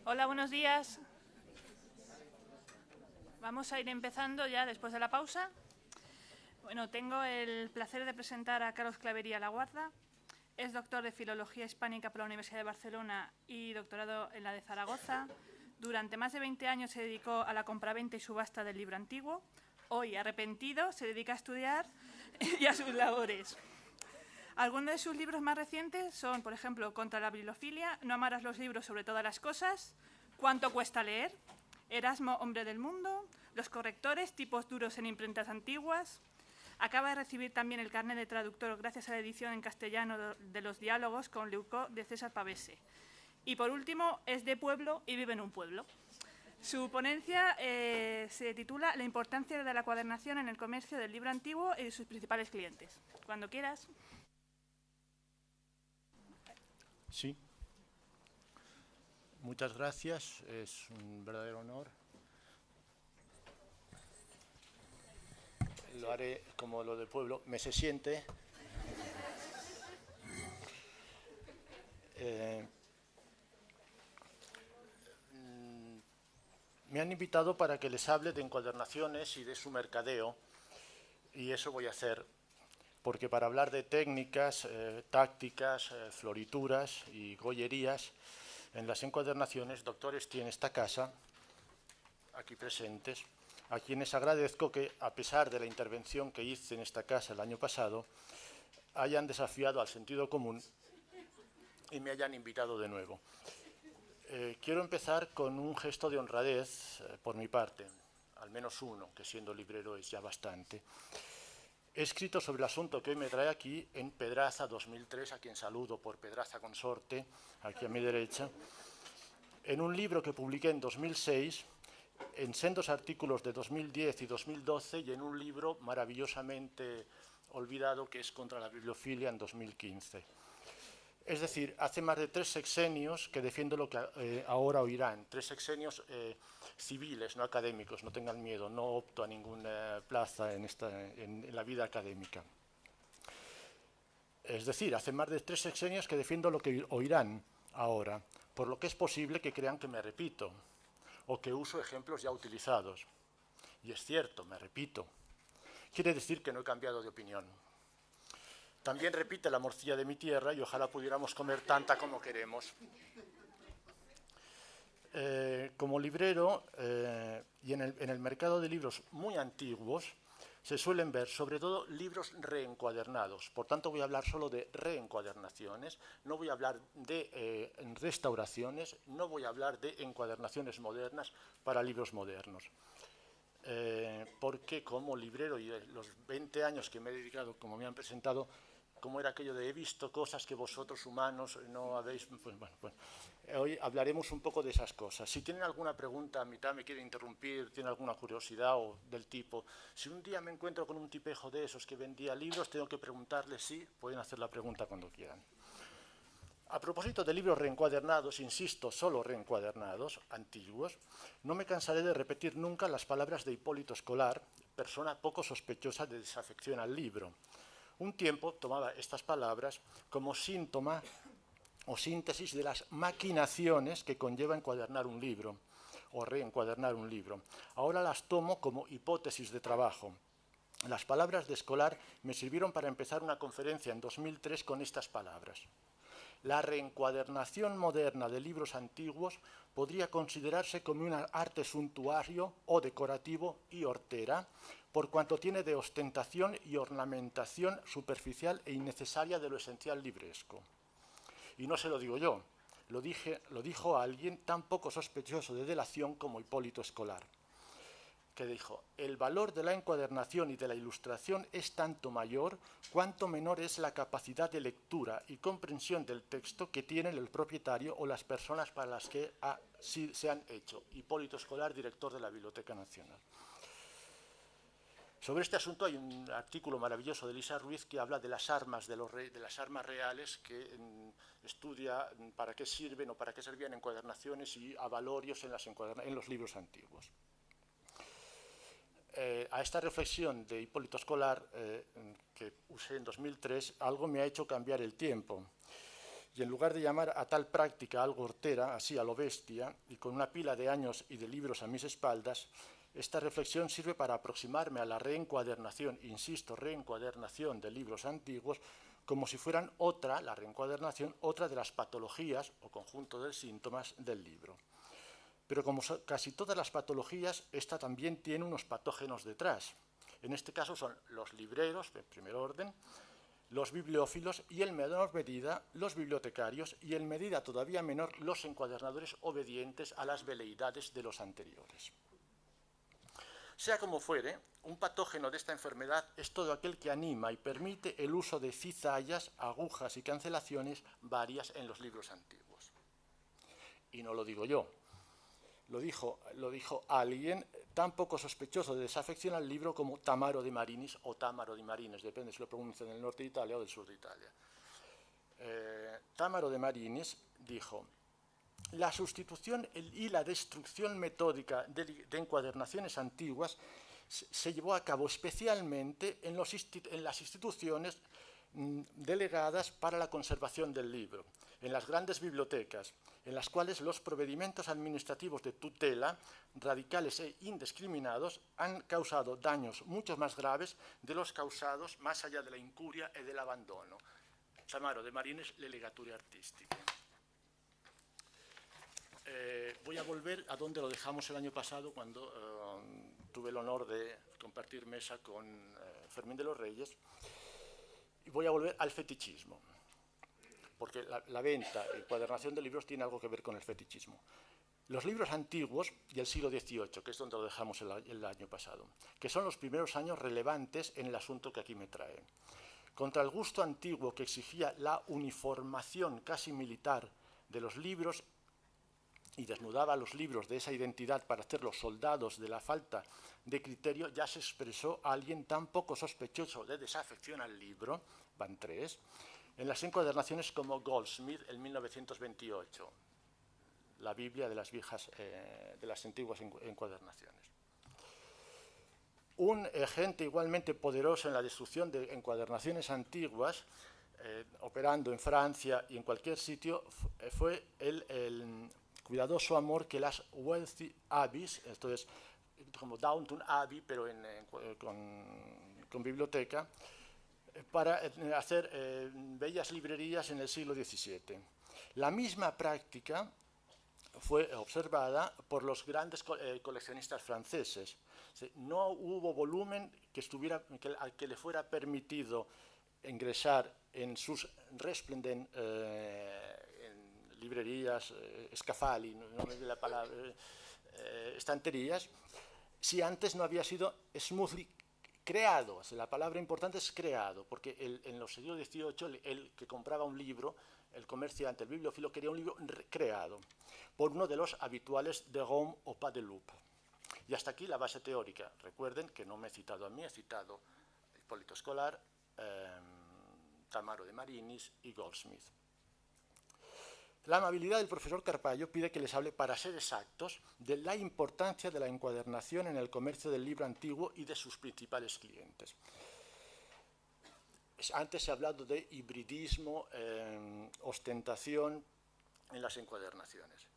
Hola, buenos días. Vamos a ir empezando ya después de la pausa. Bueno, tengo el placer de presentar a Carlos Clavería Laguarda. Es doctor de Filología Hispánica por la Universidad de Barcelona y doctorado en la de Zaragoza. Durante más de 20 años se dedicó a la compraventa y subasta del libro antiguo. Hoy, arrepentido, se dedica a estudiar y a sus labores. Algunos de sus libros más recientes son, por ejemplo, Contra la bibliofilia, No amarás los libros sobre todas las cosas, ¿Cuánto cuesta leer?, Erasmo, hombre del mundo, Los correctores, tipos duros en imprentas antiguas. Acaba de recibir también el carnet de traductor gracias a la edición en castellano de los diálogos con Leucó de César Pavese. Y por último, es de pueblo y vive en un pueblo. Su ponencia se titula La importancia de la cuadernación en el comercio del libro antiguo y de sus principales clientes. Cuando quieras. Sí. Muchas gracias, es un verdadero honor. Lo haré como lo del pueblo. ¿Me se siente? Me han invitado para que les hable de encuadernaciones y de su mercadeo, y eso voy a hacer, porque para hablar de técnicas, tácticas, florituras y gollerías en las encuadernaciones, doctores tiene esta casa, aquí presentes, a quienes agradezco que, a pesar de la intervención que hice en esta casa el año pasado, hayan desafiado al sentido común y me hayan invitado de nuevo. Quiero empezar con un gesto de honradez por mi parte, al menos uno, que siendo librero es ya bastante. He escrito sobre el asunto que hoy me trae aquí en Pedraza 2003, a quien saludo por Pedraza Consorte, aquí a mi derecha, en un libro que publiqué en 2006, en sendos artículos de 2010 y 2012 y en un libro maravillosamente olvidado que es Contra la bibliofilia en 2015. Es decir, hace más de 3 sexenios que defiendo lo que ahora oirán, 3 sexenios civiles, no académicos, no tengan miedo, no opto a ninguna plaza en la vida académica. Es decir, hace más de 3 sexenios que defiendo lo que oirán ahora, por lo que es posible que crean que me repito, o que uso ejemplos ya utilizados. Y es cierto, me repito. Quiere decir que no he cambiado de opinión. También repite la morcilla de mi tierra y ojalá pudiéramos comer tanta como queremos. Como librero y en el mercado de libros muy antiguos se suelen ver sobre todo libros reencuadernados. Por tanto voy a hablar solo de reencuadernaciones, no voy a hablar de restauraciones, no voy a hablar de encuadernaciones modernas para libros modernos. Porque como librero y los 20 años que me he dedicado, como me han presentado, como era aquello de he visto cosas que vosotros humanos no habéis... Pues, bueno, hoy hablaremos un poco de esas cosas. Si tienen alguna pregunta a mitad, me quieren interrumpir, tienen alguna curiosidad o del tipo, si un día me encuentro con un tipejo de esos que vendía libros, tengo que preguntarles si pueden hacer la pregunta cuando quieran. A propósito de libros reencuadernados, insisto, solo reencuadernados, antiguos, no me cansaré de repetir nunca las palabras de Hipólito Escolar, persona poco sospechosa de desafección al libro. Un tiempo tomaba estas palabras como síntoma o síntesis de las maquinaciones que conlleva encuadernar un libro o reencuadernar un libro. Ahora las tomo como hipótesis de trabajo. Las palabras de Escolar me sirvieron para empezar una conferencia en 2003 con estas palabras. La reencuadernación moderna de libros antiguos podría considerarse como un arte suntuario o decorativo y hortera, por cuanto tiene de ostentación y ornamentación superficial e innecesaria de lo esencial libresco. Y no se lo digo yo, lo dijo alguien tan poco sospechoso de delación como Hipólito Escolar, que dijo, el valor de la encuadernación y de la ilustración es tanto mayor cuanto menor es la capacidad de lectura y comprensión del texto que tiene el propietario o las personas para las que se han hecho. Hipólito Escolar, director de la Biblioteca Nacional. Sobre este asunto hay un artículo maravilloso de Elisa Ruiz que habla de las armas, de las armas reales, que estudia para qué sirven o para qué servían encuadernaciones y avalorios en los libros antiguos. A esta reflexión de Hipólito Escolar, que usé en 2003, algo me ha hecho cambiar el tiempo. Y en lugar de llamar a tal práctica algo hortera, así a lo bestia, y con una pila de años y de libros a mis espaldas, esta reflexión sirve para aproximarme a la reencuadernación, insisto, reencuadernación de libros antiguos, como si fueran la reencuadernación, otra de las patologías o conjunto de síntomas del libro. Pero como casi todas las patologías, esta también tiene unos patógenos detrás. En este caso son los libreros, en primer orden, los bibliófilos y en menor medida los bibliotecarios y en medida todavía menor los encuadernadores obedientes a las veleidades de los anteriores. Sea como fuere, un patógeno de esta enfermedad es todo aquel que anima y permite el uso de cizallas, agujas y cancelaciones varias en los libros antiguos. Y no lo digo yo, lo dijo alguien tan poco sospechoso de desafección al libro como Tamaro de Marinis o Támaro de Marines, depende si lo pronuncian en el norte de Italia o del sur de Italia. Támaro de Marinis dijo: la sustitución y la destrucción metódica de encuadernaciones antiguas se llevó a cabo especialmente en las instituciones delegadas para la conservación del libro, en las grandes bibliotecas, en las cuales los procedimientos administrativos de tutela, radicales e indiscriminados, han causado daños mucho más graves de los causados más allá de la incuria y del abandono. Tamaro de Marines, Le legature artistiche. Voy a volver a donde lo dejamos el año pasado, cuando tuve el honor de compartir mesa con Fermín de los Reyes, y voy a volver al fetichismo, porque la venta y encuadernación de libros tiene algo que ver con el fetichismo. Los libros antiguos y el siglo XVIII, que es donde lo dejamos el año pasado, que son los primeros años relevantes en el asunto que aquí me trae. Contra el gusto antiguo que exigía la uniformación casi militar de los libros y desnudaba a los libros de esa identidad para hacerlos soldados de la falta de criterio, ya se expresó alguien tan poco sospechoso de desafección al libro, Van Tres, en las encuadernaciones como Goldsmith en 1928, la Biblia de las viejas, de las antiguas encuadernaciones. Un agente igualmente poderoso en la destrucción de encuadernaciones antiguas, operando en Francia y en cualquier sitio, fue el cuidadoso amor que las wealthy abbeys, esto es como Downton Abbey, pero con biblioteca, para hacer bellas librerías en el siglo XVII. La misma práctica fue observada por los grandes coleccionistas franceses. No hubo volumen al que le fuera permitido ingresar en sus resplendentes librerías, escafali, no me de la palabra, estanterías, si antes no había sido smoothly creado. La palabra importante es creado, porque en los siglos XVIII el que compraba un libro, el comerciante, el bibliófilo, quería un libro creado por uno de los habituales de Gaume o Pas de Loup. Y hasta aquí la base teórica. Recuerden que no me he citado a mí, he citado a Hipólito Escolar, Tamaro de Marinis y Goldsmith. La amabilidad del profesor Carpallo pide que les hable, para ser exactos, de la importancia de la encuadernación en el comercio del libro antiguo y de sus principales clientes. Antes se ha hablado de hibridismo, ostentación en las encuadernaciones.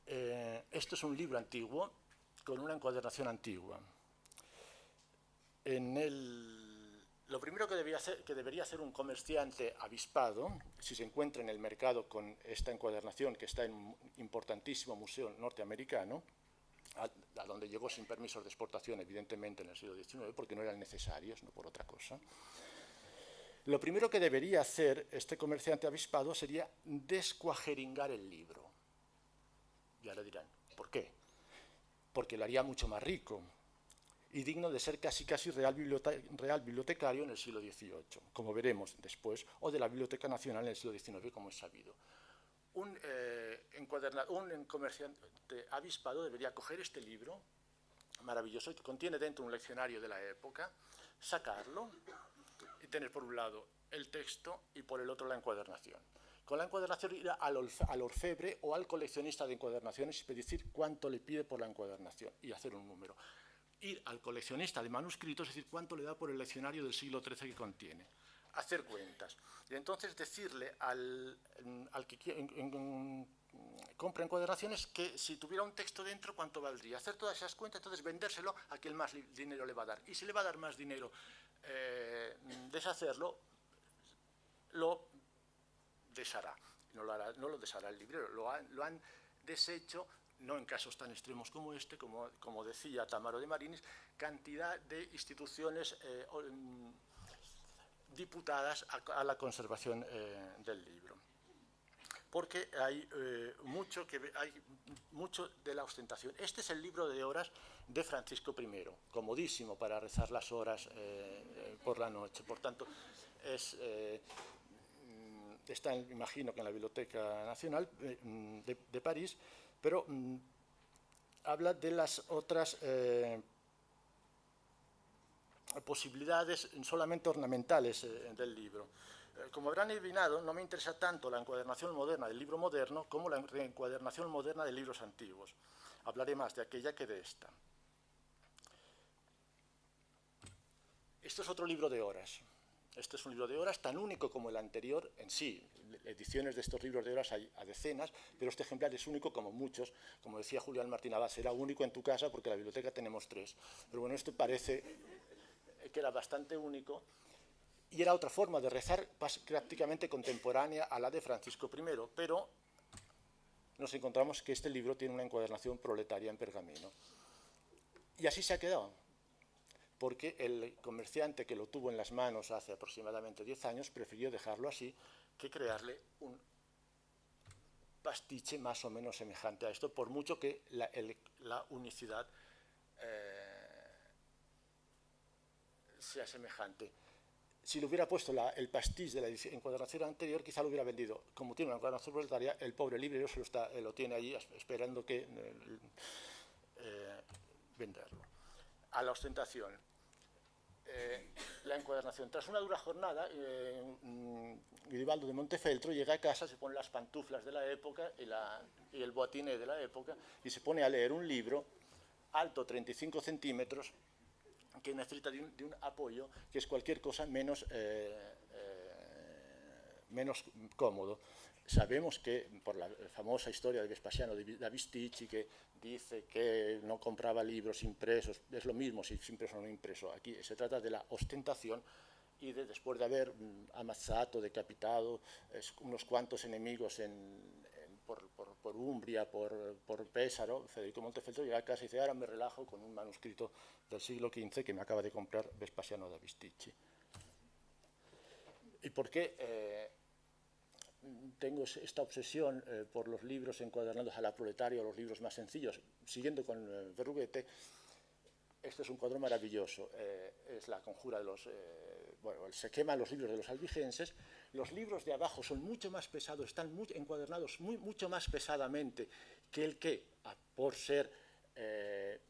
Esto es un libro antiguo con una encuadernación antigua. Lo primero que debería hacer un comerciante avispado, si se encuentra en el mercado con esta encuadernación que está en un importantísimo museo norteamericano, a donde llegó sin permisos de exportación, evidentemente, en el siglo XIX, porque no eran necesarios, no por otra cosa. Lo primero que debería hacer este comerciante avispado sería descuajeringar el libro. Y ahora dirán, ¿por qué? Porque lo haría mucho más rico y digno de ser casi real bibliotecario en el siglo XVIII, como veremos después, o de la Biblioteca Nacional en el siglo XIX, como es sabido. Un comerciante avispado debería coger este libro maravilloso que contiene dentro un leccionario de la época, sacarlo y tener por un lado el texto y por el otro la encuadernación. Con la encuadernación ir al orfebre o al coleccionista de encuadernaciones y decir cuánto le pide por la encuadernación y hacer un número. Ir al coleccionista de manuscritos y decir cuánto le da por el leccionario del siglo XIII que contiene. hacer cuentas. Y entonces decirle al que compra encuadernaciones que si tuviera un texto dentro, ¿cuánto valdría? Hacer todas esas cuentas, entonces vendérselo a quien más dinero le va a dar. Y si le va a dar más dinero, deshacerlo, lo deshará. No lo deshará el librero, lo han deshecho, no en casos tan extremos como este, como decía Tamaro de Marinis, cantidad de instituciones diputadas a la conservación del libro. Porque hay mucho de la ostentación. Este es el libro de horas de Francisco I, comodísimo para rezar las horas por la noche. Por tanto, está, imagino que en la Biblioteca Nacional de París, pero habla de las otras posibilidades solamente ornamentales del libro. Como habrán adivinado, no me interesa tanto la encuadernación moderna del libro moderno como la encuadernación moderna de libros antiguos. Hablaré más de aquella que de esta. Esto es otro libro de horas. Este es un libro de horas tan único como el anterior en sí. Ediciones de estos libros de horas hay a decenas, pero este ejemplar es único como muchos. Como decía Julián Martín Abad, será único en tu casa porque en la biblioteca tenemos 3. Pero bueno, esto parece que era bastante único y era otra forma de rezar prácticamente contemporánea a la de Francisco I, pero nos encontramos que este libro tiene una encuadernación proletaria en pergamino. Y así se ha quedado, porque el comerciante que lo tuvo en las manos hace aproximadamente 10 años prefirió dejarlo así que crearle un pastiche más o menos semejante a esto, por mucho que la unicidad sea semejante. Si le hubiera puesto el pastiche de la encuadernación anterior, quizá lo hubiera vendido. Como tiene una encuadernación proletaria, el pobre librero lo tiene allí esperando que venderlo. A la ostentación. La encuadernación. Tras una dura jornada, Guidibaldo de Montefeltro llega a casa, se pone las pantuflas de la época y el boatiné de la época y se pone a leer un libro alto 35 centímetros que necesita de un apoyo que es cualquier cosa menos cómodo. Sabemos que, por la famosa historia de Vespasiano da Bisticci, que dice que no compraba libros impresos, es lo mismo si es impreso o no impreso. Aquí se trata de la ostentación y después de haber amazzato, decapitado unos cuantos enemigos por Umbria, por Pésaro, Federico Montefeltro llega a casa y dice, ahora me relajo con un manuscrito del siglo XV que me acaba de comprar Vespasiano da Bisticci. ¿Y por qué tengo esta obsesión por los libros encuadernados a la proletaria o los libros más sencillos? Siguiendo con Berruguete, este es un cuadro maravilloso. Es la conjura de los... se queman los libros de los albigenses. Los libros de abajo son mucho más pesados, están encuadernados mucho más pesadamente que el que, por ser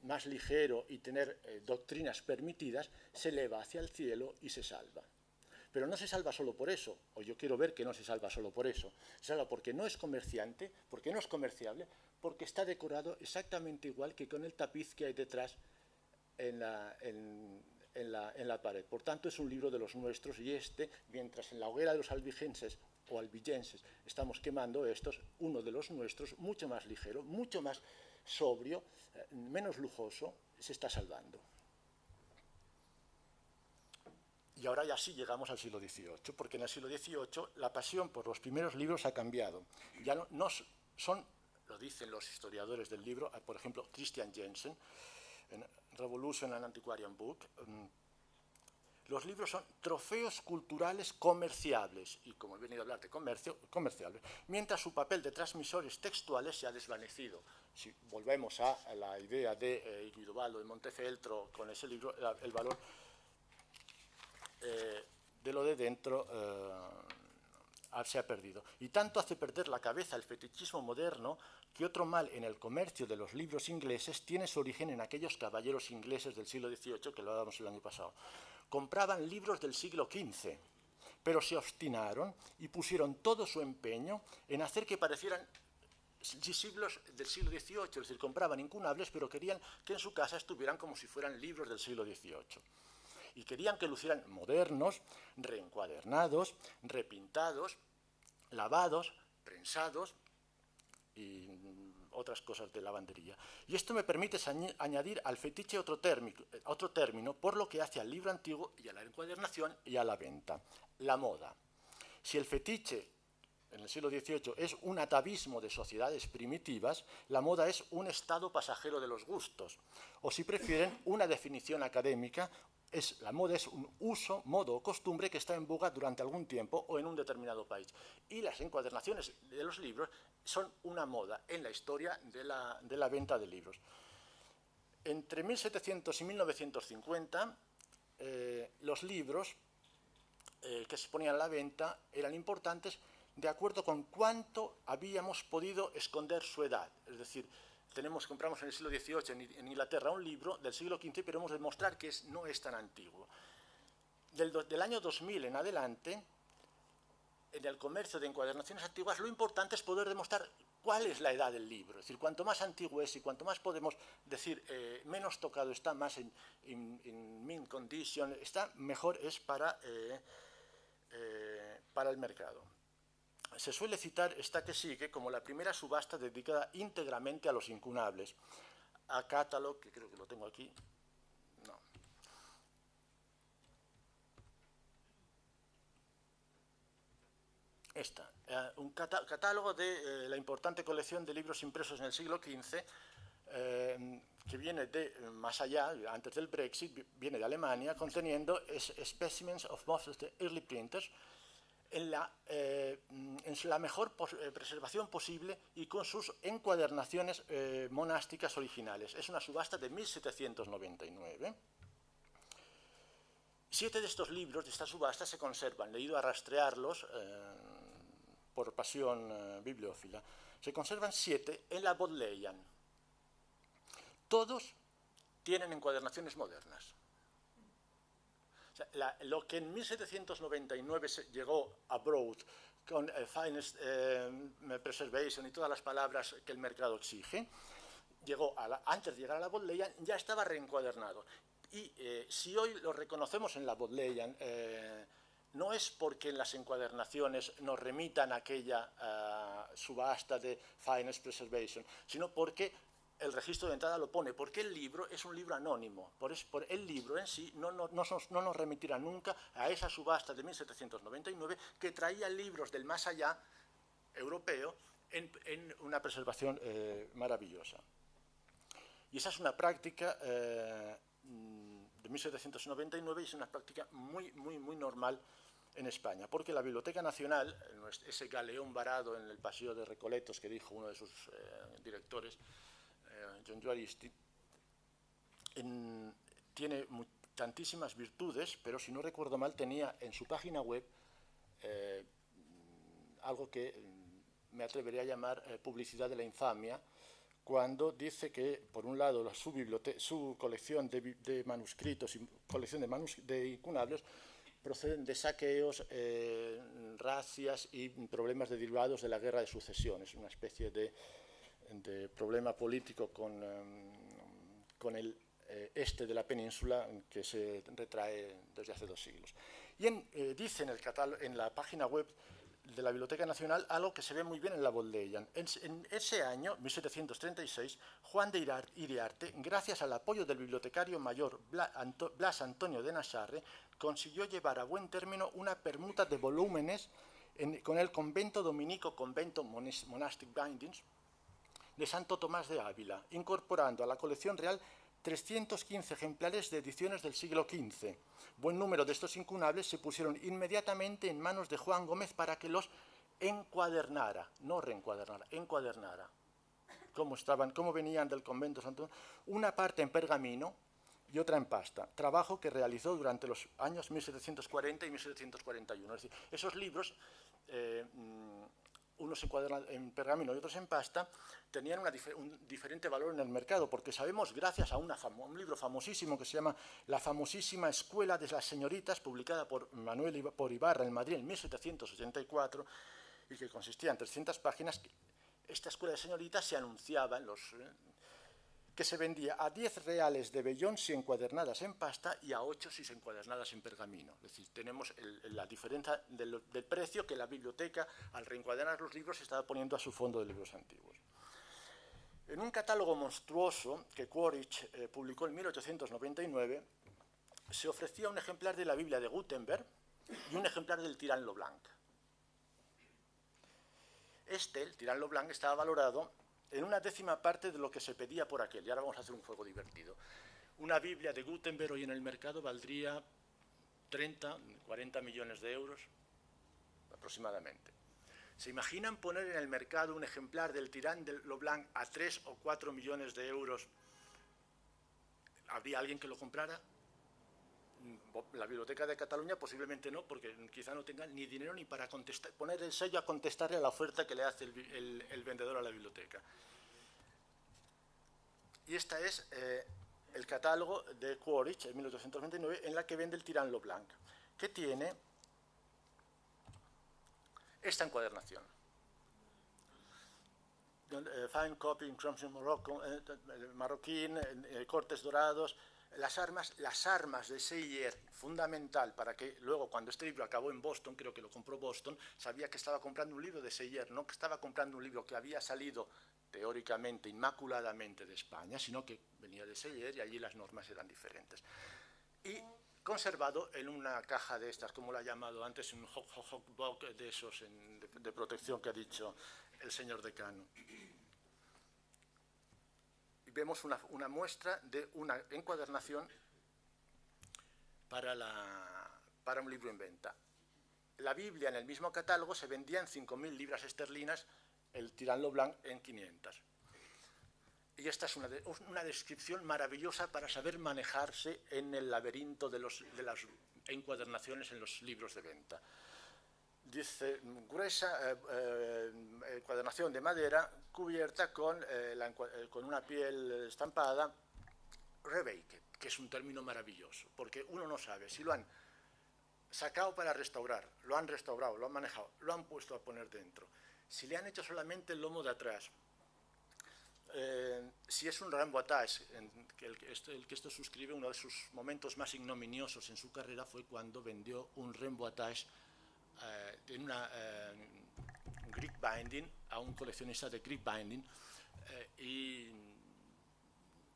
más ligero y tener doctrinas permitidas, se eleva hacia el cielo y se salva. Pero no se salva solo por eso, o yo quiero ver que no se salva solo por eso. Se salva porque no es comerciante, porque no es comerciable, porque está decorado exactamente igual que con el tapiz que hay detrás en la pared. Por tanto, es un libro de los nuestros y mientras en la hoguera de los albigenses o albigenses estamos quemando estos, uno de los nuestros, mucho más ligero, mucho más sobrio, menos lujoso, se está salvando. Y ahora ya sí llegamos al siglo XVIII, porque en el siglo XVIII la pasión por los primeros libros ha cambiado. Ya no son, lo dicen los historiadores del libro, por ejemplo, Christian Jensen, en Revolution and Antiquarian Book, los libros son trofeos culturales comerciables, y como he venido a hablar de comercio, comerciables, mientras su papel de transmisores textuales se ha desvanecido. Si volvemos a la idea de Guidobaldo de Montefeltro con ese libro, el valor de lo de dentro se ha perdido. Y tanto hace perder la cabeza el fetichismo moderno que otro mal en el comercio de los libros ingleses tiene su origen en aquellos caballeros ingleses del siglo XVIII, que lo hablábamos el año pasado. Compraban libros del siglo XV, pero se obstinaron y pusieron todo su empeño en hacer que parecieran siglos del siglo XVIII, es decir, compraban incunables, pero querían que en su casa estuvieran como si fueran libros del siglo XVIII. y querían que lucieran modernos, reencuadernados, repintados, lavados, prensados y otras cosas de lavandería. Y esto me permite añadir al fetiche otro término por lo que hace al libro antiguo y a la encuadernación y a la venta: la moda. Si el fetiche en el siglo XVIII es un atavismo de sociedades primitivas, la moda es un estado pasajero de los gustos. O si prefieren, una definición académica, la moda es un uso, modo o costumbre que está en boga durante algún tiempo o en un determinado país. Y las encuadernaciones de los libros son una moda en la historia de la venta de libros. Entre 1700 y 1950, los libros que se ponían a la venta eran importantes de acuerdo con cuánto habíamos podido esconder su edad. Es decir, compramos en el siglo XVIII en Inglaterra un libro del siglo XV, pero hemos de demostrar que no es tan antiguo. Del año 2000 en adelante, en el comercio de encuadernaciones antiguas, lo importante es poder demostrar cuál es la edad del libro. Es decir, cuanto más antiguo es y cuanto más podemos decir menos tocado está, más in mint condition está, mejor es para el mercado. Se suele citar esta que sigue como la primera subasta dedicada íntegramente a los incunables. A Catalog, que creo que lo tengo aquí. No. Esta, un catálogo de la importante colección de libros impresos en el siglo XV, que viene de más allá, antes del Brexit, viene de Alemania, conteniendo specimens of most of the early printers, en la mejor preservación posible y con sus encuadernaciones monásticas originales. Es una subasta de 1799. 7 de estos libros de esta subasta se conservan. He ido a rastrearlos por pasión bibliófila. Se conservan 7 en la Bodleian. Todos tienen encuadernaciones modernas. Lo que en 1799 llegó a Broad con finest preservation y todas las palabras que el mercado exige, antes de llegar a la Bodleian ya estaba reencuadernado. Y si hoy lo reconocemos en la Bodleian, no es porque en las encuadernaciones nos remitan a aquella subasta de finest preservation, sino porque el registro de entrada lo pone, porque el libro es un libro anónimo. Por el libro en sí no nos remitirá nunca a esa subasta de 1799 que traía libros del más allá europeo en una preservación maravillosa. Y esa es una práctica de 1799 y es una práctica muy normal en España, porque la Biblioteca Nacional, ese galeón varado en el Paseo de Recoletos que dijo uno de sus directores, John Juaristi, tiene tantísimas virtudes, pero si no recuerdo mal tenía en su página web algo que me atrevería a llamar publicidad de la infamia, cuando dice que, por un lado, su colección de manuscritos y colección de incunables proceden de saqueos, racias y problemas derivados de la Guerra de Sucesión. Es una especie de problema político con el este de la península que se retrae desde hace 2 siglos. Y dice en la página web de la Biblioteca Nacional algo que se ve muy bien en la Bodleian. En ese año, 1736, Juan de Iriarte, gracias al apoyo del bibliotecario mayor Blas Antonio de Naxarre, consiguió llevar a buen término una permuta de volúmenes con el convento dominico, convento Monastic Bindings, de Santo Tomás de Ávila, incorporando a la colección real 315 ejemplares de ediciones del siglo XV. Buen número de estos incunables se pusieron inmediatamente en manos de Juan Gómez para que los encuadernara, no reencuadernara, encuadernara. Cómo venían del convento Santo Tomás, una parte en pergamino y otra en pasta, trabajo que realizó durante los años 1740 y 1741. Es decir, esos libros, unos en pergamino y otros en pasta, tenían un diferente valor en el mercado, porque sabemos, gracias a un libro famosísimo que se llama La famosísima Escuela de las Señoritas, publicada por Manuel Ibarra en Madrid en 1784, y que consistía en 300 páginas, esta Escuela de Señoritas se anunciaba en que se vendía a 10 reales de vellón si encuadernadas en pasta y a 8 si encuadernadas en pergamino. Es decir, tenemos la diferencia del precio que la biblioteca, al reencuadernar los libros, estaba poniendo a su fondo de libros antiguos. En un catálogo monstruoso que Quaritch publicó en 1899, se ofrecía un ejemplar de la Biblia de Gutenberg y un ejemplar del Tirán lo Blanc. El Tirán lo Blanc, estaba valorado en una décima parte de lo que se pedía por aquel. Y ahora vamos a hacer un juego divertido. Una Biblia de Gutenberg hoy en el mercado valdría 30, 40 millones de euros aproximadamente. ¿Se imaginan poner en el mercado un ejemplar del Tirán de lo Blanc a 3 o 4 millones de euros? ¿Habría alguien que lo comprara? La Biblioteca de Cataluña posiblemente no, porque quizá no tengan ni dinero ni para poner el sello a contestarle a la oferta que le hace el vendedor a la biblioteca. Y este es el catálogo de Quaritch en 1829, en la que vende el Tirán lo Blanc, que tiene esta encuadernación. Fine copy in crimson Morocco, marroquín, cortes dorados. Las armas de Seyer, fundamental para que luego, cuando este libro acabó en Boston, creo que lo compró Boston, sabía que estaba comprando un libro de Seyer, no que estaba comprando un libro que había salido teóricamente, inmaculadamente de España, sino que venía de Seyer y allí las normas eran diferentes. Y conservado en una caja de estas, como la ha llamado antes, un box de esos de protección que ha dicho el señor decano. Y vemos una muestra de una encuadernación para un libro en venta. La Biblia en el mismo catálogo se vendía en 5.000 libras esterlinas, el Tirán lo Blanc en 500. Y esta es una descripción maravillosa para saber manejarse en el laberinto de las encuadernaciones en los libros de venta. Dice, gruesa encuadernación de madera cubierta con una piel estampada, rebaked, que es un término maravilloso, porque uno no sabe si lo han sacado para restaurar, lo han restaurado, lo han manejado, lo han puesto a poner dentro, si le han hecho solamente el lomo de atrás, si es un rembotage, el que esto suscribe, uno de sus momentos más ignominiosos en su carrera fue cuando vendió un rembotage en una Greek Binding a un coleccionista de Greek Binding y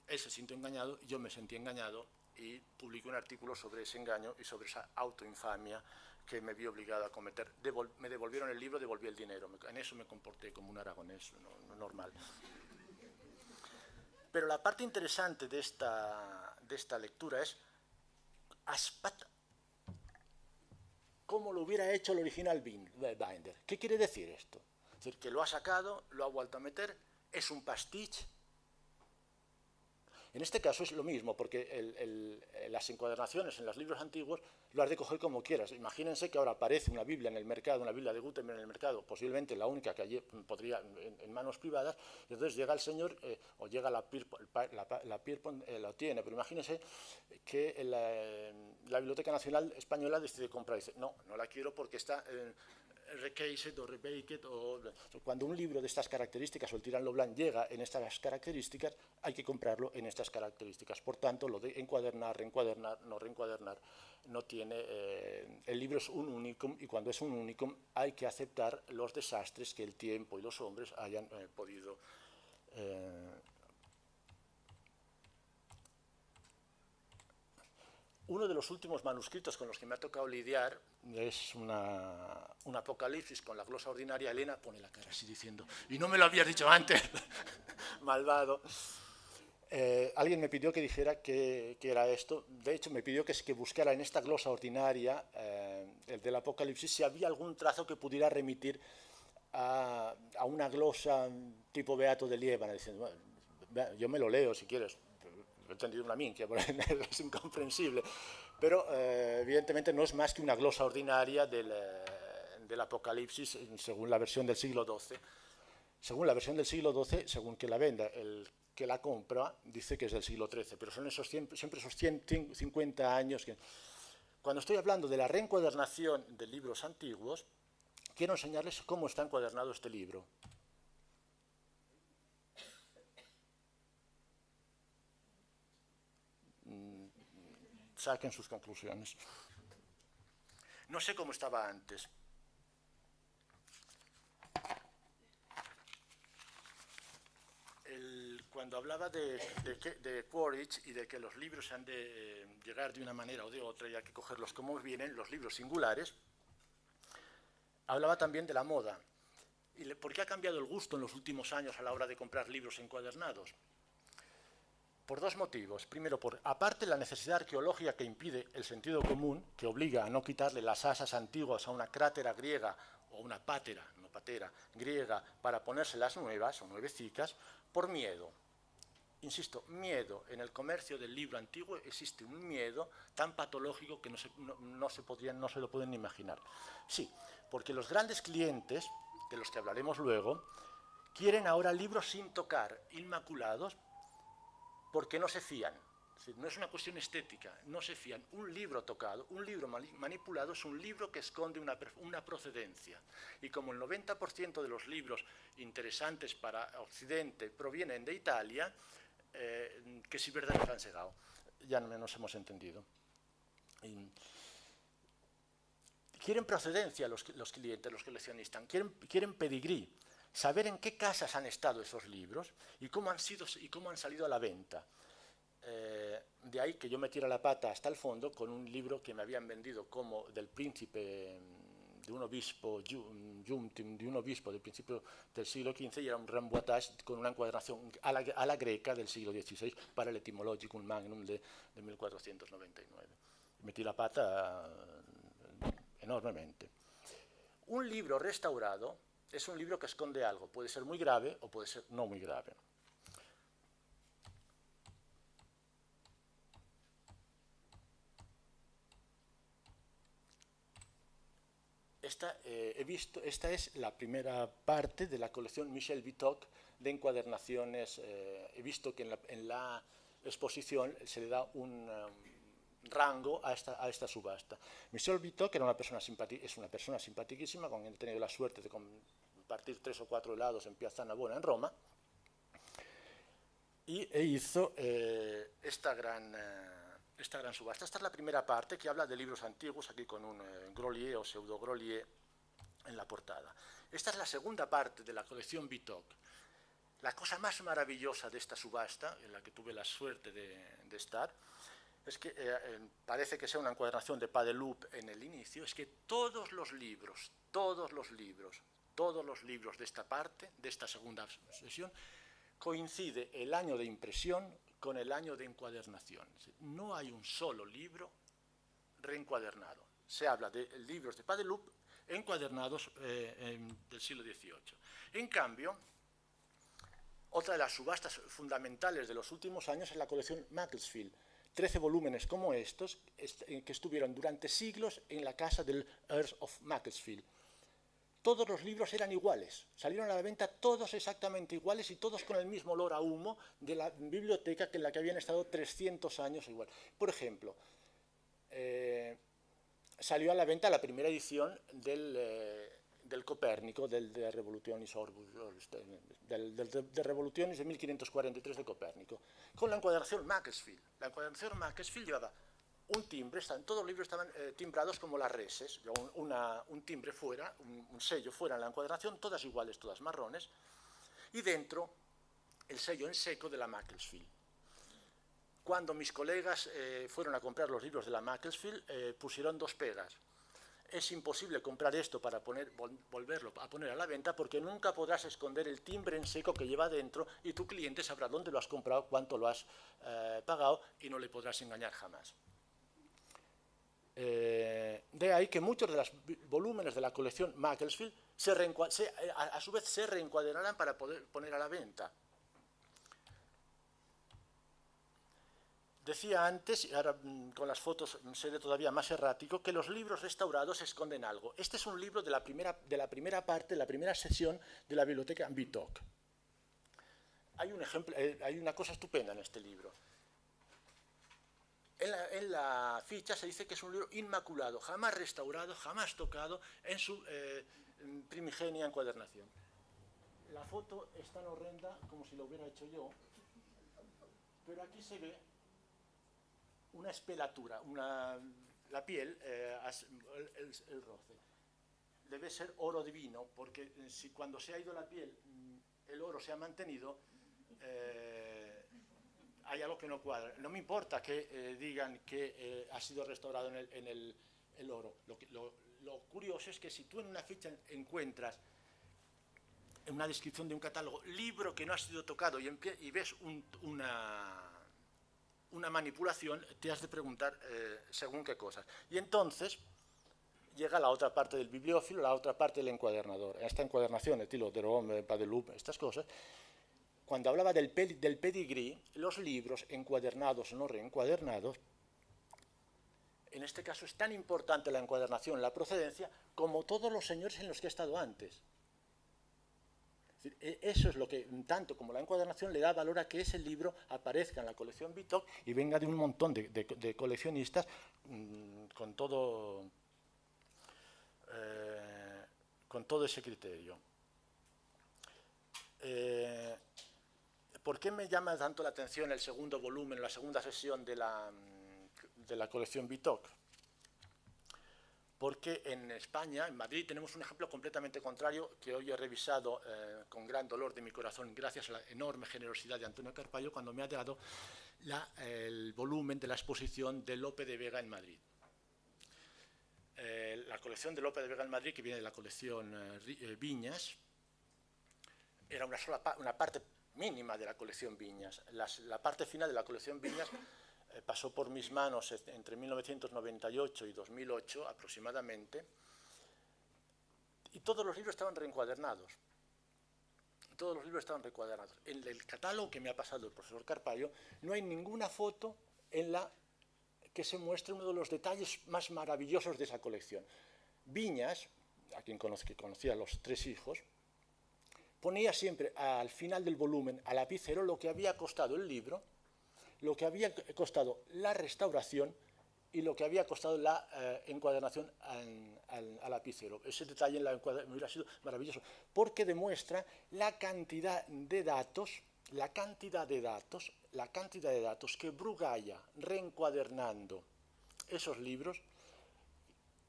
él se sintió engañado, yo me sentí engañado y publiqué un artículo sobre ese engaño y sobre esa autoinfamia que me vi obligado a cometer. Me devolvieron el libro, devolví el dinero. En eso me comporté como un aragonés normal. Pero la parte interesante de esta lectura es cómo lo hubiera hecho el original Binder. ¿Qué quiere decir esto? Es decir, que lo ha sacado, lo ha vuelto a meter, es un pastiche. En este caso es lo mismo, porque las encuadernaciones en los libros antiguos lo has de coger como quieras. Imagínense que ahora aparece una Biblia en el mercado, una Biblia de Gutenberg en el mercado, posiblemente la única que allí podría en manos privadas, y entonces llega el señor, o llega la Pierpont, lo tiene, pero imagínense que la Biblioteca Nacional Española decide comprar, y dice, no la quiero porque está recased o rebaked, cuando un libro de estas características o el Tirán lo Blanc llega en estas características, hay que comprarlo en estas características. Por tanto, lo de encuadernar, reencuadernar, no reencuadernar, no tiene, el libro es un unicum y cuando es un unicum hay que aceptar los desastres que el tiempo y los hombres hayan podido Uno de los últimos manuscritos con los que me ha tocado lidiar es un Apocalipsis con la glosa ordinaria. Elena pone la cara así diciendo, y no me lo habías dicho antes, malvado. Alguien me pidió que dijera qué era esto. De hecho, me pidió que buscara en esta glosa ordinaria, el del Apocalipsis, si había algún trazo que pudiera remitir a una glosa tipo Beato de Liébana, diciendo, bueno, yo me lo leo si quieres. He entendido una minquia, es incomprensible, pero evidentemente no es más que una glosa ordinaria del Apocalipsis según la versión del siglo XII. Según la versión del siglo XII, según que la venda, el que la compra dice que es del siglo XIII, pero son siempre esos 150 años que... Cuando estoy hablando de la reencuadernación de libros antiguos, quiero enseñarles cómo está encuadernado este libro. saquen sus conclusiones. No sé cómo estaba antes. Cuando hablaba de Quaritch y de que los libros han de llegar de una manera o de otra y hay que cogerlos como vienen, los libros singulares, hablaba también de la moda. ¿Por qué ha cambiado el gusto en los últimos años a la hora de comprar libros encuadernados? Por dos motivos. Primero, aparte la necesidad arqueológica que impide el sentido común, que obliga a no quitarle las asas antiguas a una crátera griega o una pátera, no patera, griega para ponerse las nuevas o nuevecicas, por miedo. Insisto, miedo. En el comercio del libro antiguo existe un miedo tan patológico que no se lo pueden ni imaginar. Sí, porque los grandes clientes, de los que hablaremos luego, quieren ahora libros sin tocar, inmaculados, porque no se fían. Es decir, no es una cuestión estética, no se fían. Un libro tocado, un libro manipulado es un libro que esconde una procedencia. Y como el 90% de los libros interesantes para Occidente provienen de Italia, que si verdad nos han llegado. Ya no nos hemos entendido. Quieren procedencia los clientes, los coleccionistas, quieren pedigrí, saber en qué casas han estado esos libros y cómo han salido a la venta. De ahí que yo metiera la pata hasta el fondo con un libro que me habían vendido como del príncipe de un obispo, de un obispo del principio del siglo XV, y era un remboitage con una encuadernación a la greca del siglo XVI para el Etymologicum Magnum de 1499. Metí la pata enormemente. Un libro restaurado es un libro que esconde algo, puede ser muy grave o puede ser no muy grave. Esta es la primera parte de la colección Michel Vitoc de encuadernaciones. He visto que en la exposición se le da un rango a esta subasta. Michel Vitoc es una persona simpaticísima, con quien he tenido la suerte de compartir 3 o 4 helados en Piazza Navona, en Roma, e hizo esta gran subasta. Esta es la primera parte, que habla de libros antiguos, aquí con un Grolier o pseudo-Grolier en la portada. Esta es la segunda parte de la colección Vitoc. La cosa más maravillosa de esta subasta, en la que tuve la suerte de estar, es que parece que sea una encuadernación de pas de loup en el inicio, es que todos los libros de esta parte, de esta segunda sesión, coincide el año de impresión con el año de encuadernación. No hay un solo libro reencuadernado. Se habla de libros de pas de loup encuadernados del siglo XVIII. En cambio, otra de las subastas fundamentales de los últimos años es la colección Macclesfield. 13 volúmenes como estos, que estuvieron durante siglos en la casa del Earl of Macclesfield. Todos los libros eran iguales, salieron a la venta todos exactamente iguales y todos con el mismo olor a humo de la biblioteca en la que habían estado 300 años igual. Por ejemplo, salió a la venta la primera edición del Copérnico, de Revolutionis Orbis, de Revolutionis de 1543 de Copérnico, con la encuadernación Macclesfield. La encuadernación Macclesfield llevaba un timbre, todos los libros estaban timbrados como las reses, un timbre fuera, un sello fuera en la encuadernación, todas iguales, todas marrones, y dentro el sello en seco de la Macclesfield. Cuando mis colegas fueron a comprar los libros de la Macclesfield, pusieron 2 pegas. Es imposible comprar esto para volverlo a poner a la venta, porque nunca podrás esconder el timbre en seco que lleva dentro y tu cliente sabrá dónde lo has comprado, cuánto lo has pagado, y no le podrás engañar jamás. De ahí que muchos de los volúmenes de la colección Macclesfield a su vez se reencuadernarán para poder poner a la venta. Decía antes, y ahora con las fotos seré todavía más errático, que los libros restaurados esconden algo. Este es un libro de la primera parte, de la primera sesión de la biblioteca Vitoc. Hay una cosa estupenda en este libro. En la ficha se dice que es un libro inmaculado, jamás restaurado, jamás tocado en su primigenia encuadernación. La foto es tan horrenda como si lo hubiera hecho yo, pero aquí se ve una espelatura, la piel, el roce. Debe ser oro divino, porque si cuando se ha ido la piel el oro se ha mantenido, hay algo que no cuadra. No me importa que digan que ha sido restaurado en el oro. Lo curioso es que si tú en una ficha encuentras en una descripción de un catálogo libro que no ha sido tocado y ves una manipulación, te has de preguntar según qué cosas. Y entonces llega la otra parte del bibliófilo, la otra parte del encuadernador. Esta encuadernación, estilo Derome, Padeloup, estas cosas, cuando hablaba del pedigrí, los libros encuadernados o no reencuadernados, en este caso es tan importante la encuadernación, la procedencia, como todos los señores en los que he estado antes. Eso es lo que, tanto como la encuadernación, le da valor a que ese libro aparezca en la colección Vitok y venga de un montón de coleccionistas con todo ese criterio. ¿Por qué me llama tanto la atención el segundo volumen, la segunda sesión de la colección Vitok? Porque en España, en Madrid, tenemos un ejemplo completamente contrario que hoy he revisado con gran dolor de mi corazón, gracias a la enorme generosidad de Antonio Carpallo, cuando me ha dado el volumen de la exposición de Lope de Vega en Madrid. La colección de Lope de Vega en Madrid, que viene de la colección Viñas, era una parte mínima de la colección Viñas. La parte final de la colección Viñas pasó por mis manos entre 1998 y 2008 aproximadamente, y todos los libros estaban reencuadernados. Todos los libros estaban reencuadernados. En el catálogo que me ha pasado el profesor Carpallo no hay ninguna foto en la que se muestre uno de los detalles más maravillosos de esa colección. Viñas, a quien conocía a los tres hijos, ponía siempre al final del volumen a lapicero lo que había costado el libro, lo que había costado la restauración y lo que había costado la encuadernación a lapicero. Ese detalle en la encuadernación hubiera sido maravilloso, porque demuestra la cantidad de datos que Brugalla, reencuadernando esos libros,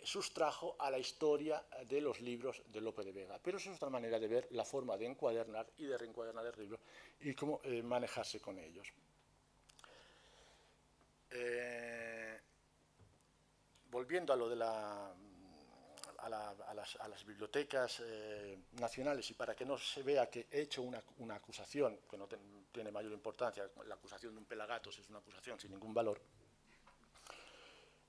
sustrajo a la historia de los libros de Lope de Vega. Pero eso es otra manera de ver la forma de encuadernar y de reencuadernar el libro y cómo manejarse con ellos. Volviendo a lo de a las bibliotecas nacionales, y para que no se vea que he hecho una acusación que no tiene mayor importancia, la acusación de un pelagatos es una acusación sin ningún valor.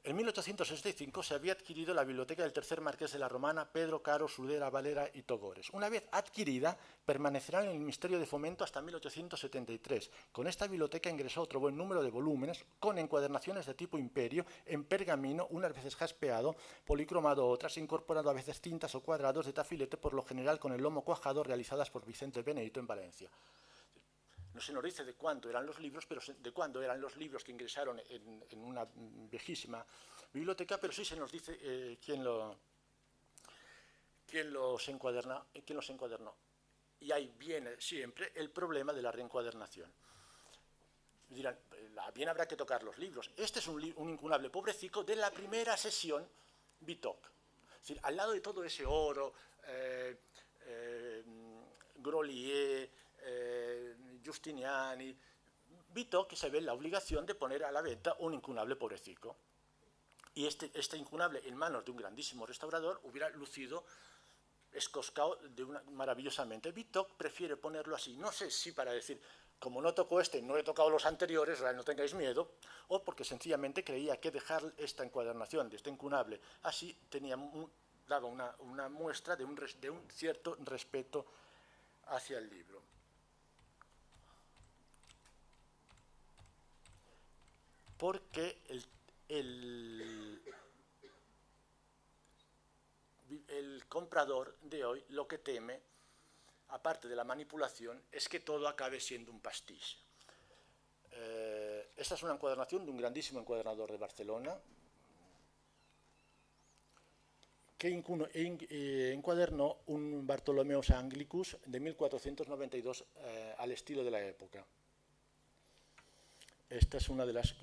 En 1865 se había adquirido la biblioteca del tercer marqués de la Romana, Pedro Caro, Sudera, Valera y Togores. Una vez adquirida, permanecerá en el Ministerio de Fomento hasta 1873. Con esta biblioteca ingresó otro buen número de volúmenes con encuadernaciones de tipo imperio, en pergamino, unas veces jaspeado, policromado otras, incorporado a veces cintas o cuadrados de tafilete, por lo general con el lomo cuajado, realizadas por Vicente Benedito en Valencia. No se nos dice de cuándo eran los libros, pero de cuándo eran los libros que ingresaron en una viejísima biblioteca, pero sí se nos dice quién los encuadernó. Y ahí viene siempre el problema de la reencuadernación. Dirán, bien habrá que tocar los libros. Este es un incunable pobrecico de la primera sesión Vitok. Es decir, al lado de todo ese oro, Grolier, Giustiniani, Vitok, se ve la obligación de poner a la venta un incunable pobrecico. Y este incunable, en manos de un grandísimo restaurador, hubiera lucido escoscado maravillosamente. Vitok prefiere ponerlo así, no sé si para decir, como no toco este, no he tocado los anteriores, no tengáis miedo, o porque sencillamente creía que dejar esta encuadernación de este incunable así daba una muestra de un cierto respeto hacia el libro. Porque el comprador de hoy lo que teme, aparte de la manipulación, es que todo acabe siendo un pastiche. Esta es una encuadernación de un grandísimo encuadernador de Barcelona que encuadernó un Bartolomeus Anglicus de 1492 al estilo de la época. esta es una de las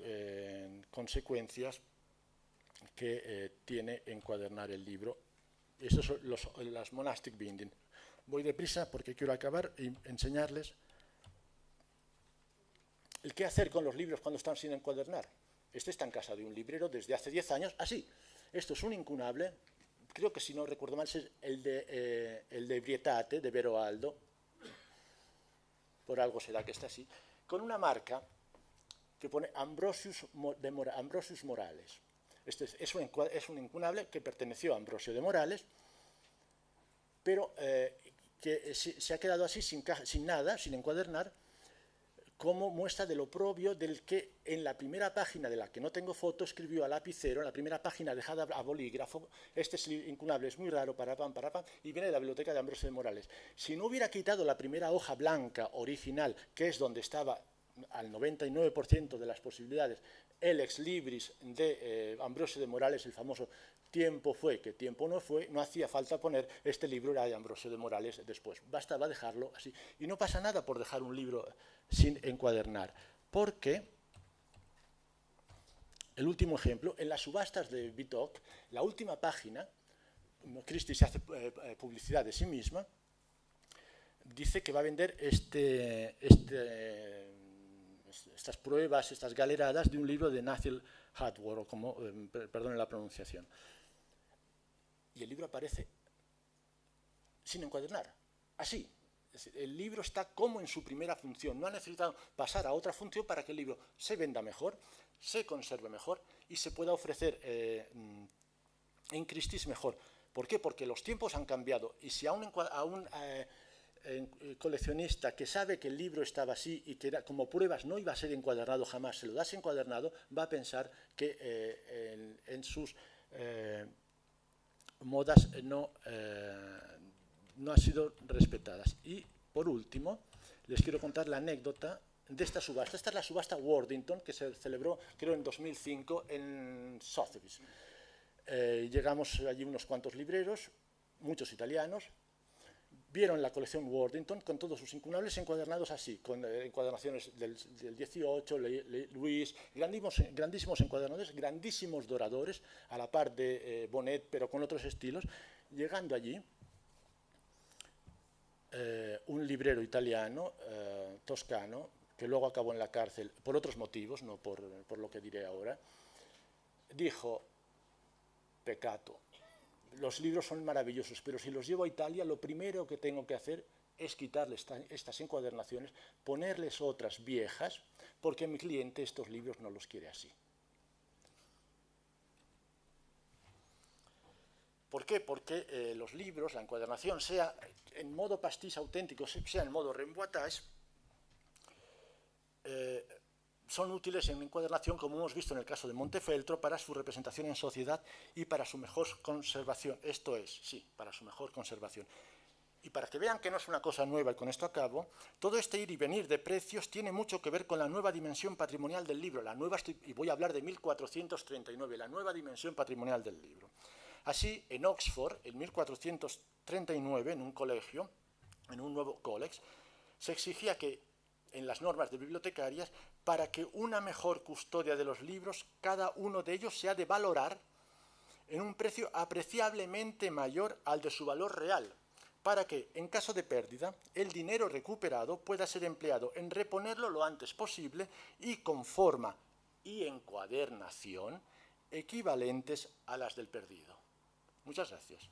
consecuencias que tiene encuadernar el libro. Estos son las monastic binding. Voy deprisa porque quiero acabar y enseñarles el qué hacer con los libros cuando están sin encuadernar. Este está en casa de un librero desde hace 10 años, así. Esto es un incunable, creo que si no recuerdo mal es el de Brietate, de Vero Aldo, por algo será que está así, con una marca que pone Ambrosius Morales. Este es un incunable que perteneció a Ambrosio de Morales, pero que se ha quedado así sin nada, sin encuadernar, como muestra de lo propio del que en la primera página, de la que no tengo foto, escribió a lapicero, en la primera página dejada a bolígrafo. Este incunable es muy raro, para pam, y viene de la biblioteca de Ambrosio de Morales. Si no hubiera quitado la primera hoja blanca original, que es donde estaba al 99% de las posibilidades, el ex libris de Ambrosio de Morales, el famoso tiempo fue, que tiempo no fue, no hacía falta poner este libro era de Ambrosio de Morales después. Bastaba dejarlo así. Y no pasa nada por dejar un libro sin encuadernar, porque, el último ejemplo, en las subastas de Bitok, la última página, Christie se hace publicidad de sí misma, dice que va a vender estas pruebas, estas galeradas de un libro de Nathaniel Hawthorne, o como, perdonen la pronunciación. Y el libro aparece sin encuadernar, así. El libro está como en su primera función, no ha necesitado pasar a otra función para que el libro se venda mejor, se conserve mejor y se pueda ofrecer en Christie's mejor. ¿Por qué? Porque los tiempos han cambiado y si a un coleccionista que sabe que el libro estaba así y que como pruebas no iba a ser encuadernado jamás, se lo das encuadernado, va a pensar que en sus modas no han sido respetadas. Y por último, les quiero contar la anécdota de esta subasta. Esta es la subasta Worthington que se celebró, creo, en 2005 en Sotheby's. Llegamos allí unos cuantos libreros, muchos italianos, vieron la colección Worthington con todos sus incunables encuadernados así, con encuadernaciones del 18, Luis, grandísimos encuadernadores, grandísimos doradores, a la par de Bonnet, pero con otros estilos. Llegando allí, un librero italiano, toscano, que luego acabó en la cárcel por otros motivos, no por lo que diré ahora, dijo: peccato. Los libros son maravillosos, pero si los llevo a Italia, lo primero que tengo que hacer es quitarles estas encuadernaciones, ponerles otras viejas, porque mi cliente estos libros no los quiere así. ¿Por qué? Porque los libros, la encuadernación, sea en modo pastiche auténtico, sea en modo remboitage, son útiles en encuadernación, como hemos visto en el caso de Montefeltro, para su representación en sociedad y para su mejor conservación. Esto es, sí, para su mejor conservación. Y para que vean que no es una cosa nueva, y con esto acabo, todo este ir y venir de precios tiene mucho que ver con la nueva dimensión patrimonial del libro, y voy a hablar de 1439, la nueva dimensión patrimonial del libro. Así, en Oxford, en 1439, en un colegio, en un nuevo college, se exigía que, en las normas de bibliotecarias, para que una mejor custodia de los libros, cada uno de ellos se ha de valorar en un precio apreciablemente mayor al de su valor real, para que, en caso de pérdida, el dinero recuperado pueda ser empleado en reponerlo lo antes posible y con forma y encuadernación equivalentes a las del perdido. Muchas gracias.